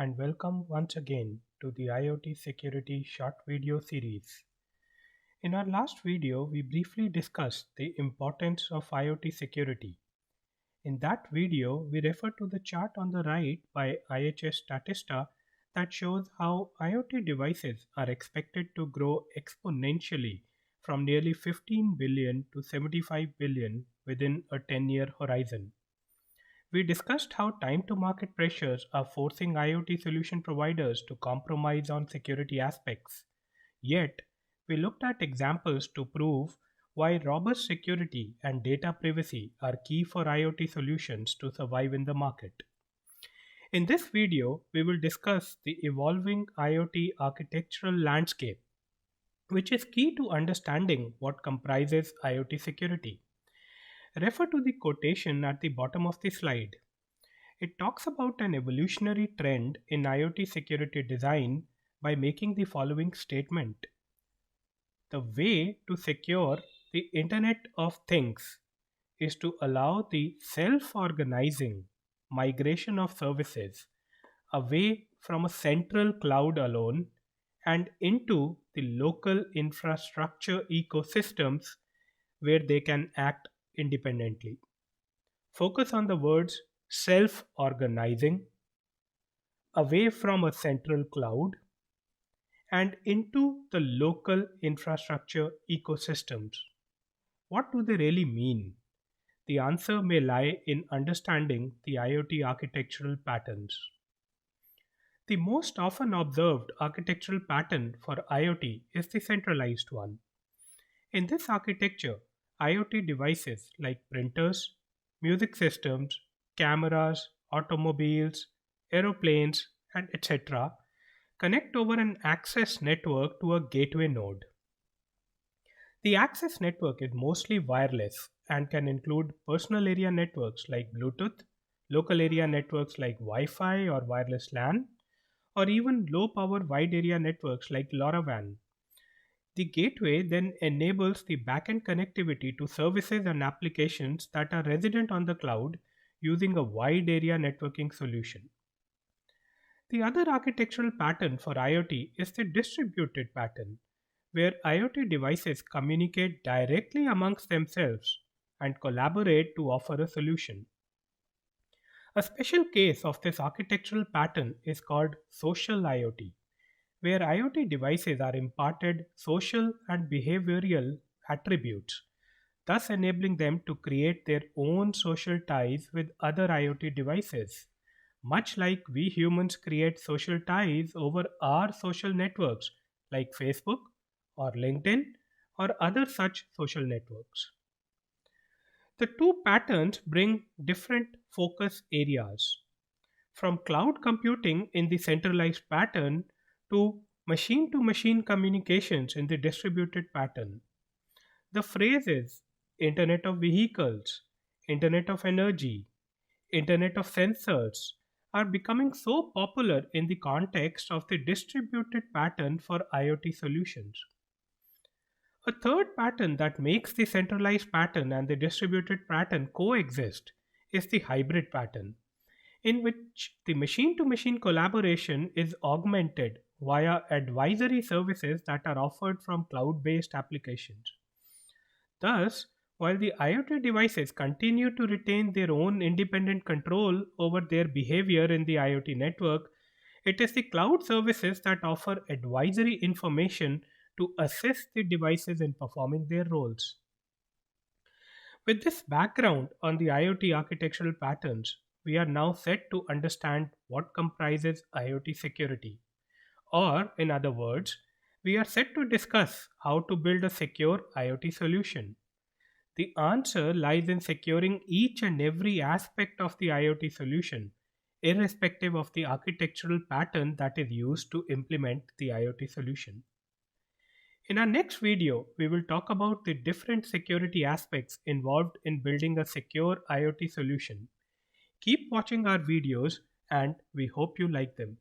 and welcome once again to the IoT Security short video series. In our last video, we briefly discussed the importance of IoT security. In that video, we referred to the chart on the right by IHS Statista that shows how IoT devices are expected to grow exponentially from nearly 15 billion to 75 billion within a 10-year horizon. We discussed how time to market pressures are forcing IoT solution providers to compromise on security aspects. Yet, we looked at examples to prove why robust security and data privacy are key for IoT solutions to survive in the market. In this video, we will discuss the evolving IoT architectural landscape, which is key to understanding what comprises IoT security. Refer to the quotation at the bottom of the slide. It talks about an evolutionary trend in IoT security design by making the following statement. The way to secure the Internet of Things is to allow the self-organizing migration of services away from a central cloud alone and into the local infrastructure ecosystems where they can act independently. Focus on the words self-organizing, away from a central cloud, and into the local infrastructure ecosystems. What do they really mean? The answer may lie in understanding the IoT architectural patterns. The most often observed architectural pattern for IoT is the centralized one. In this architecture, IoT devices like printers, music systems, cameras, automobiles, aeroplanes, and etc. connect over an access network to a gateway node. The access network is mostly wireless and can include personal area networks like Bluetooth, local area networks like Wi-Fi or wireless LAN, or even low power wide area networks like LoRaWAN. The gateway then enables the backend connectivity to services and applications that are resident on the cloud using a wide area networking solution. The other architectural pattern for IoT is the distributed pattern, where IoT devices communicate directly amongst themselves and collaborate to offer a solution. A special case of this architectural pattern is called social IoT, where IoT devices are imparted social and behavioral attributes, thus enabling them to create their own social ties with other IoT devices, much like we humans create social ties over our social networks like Facebook or LinkedIn or other such social networks. The two patterns bring different focus areas, from cloud computing in the centralized pattern to machine communications in the distributed pattern. The phrases Internet of Vehicles, Internet of Energy, Internet of Sensors are becoming so popular in the context of the distributed pattern for IoT solutions. A third pattern that makes the centralized pattern and the distributed pattern coexist is the hybrid pattern, in which the machine to machine collaboration is augmented via advisory services that are offered from cloud based applications. Thus, while the IoT devices continue to retain their own independent control over their behavior in the IoT network, it is the cloud services that offer advisory information to assist the devices in performing their roles. With this background on the IoT architectural patterns, we are now set to understand what comprises IoT security. Or, in other words, we are set to discuss how to build a secure IoT solution. The answer lies in securing each and every aspect of the IoT solution, irrespective of the architectural pattern that is used to implement the IoT solution. In our next video, we will talk about the different security aspects involved in building a secure IoT solution. Keep watching our videos and we hope you like them.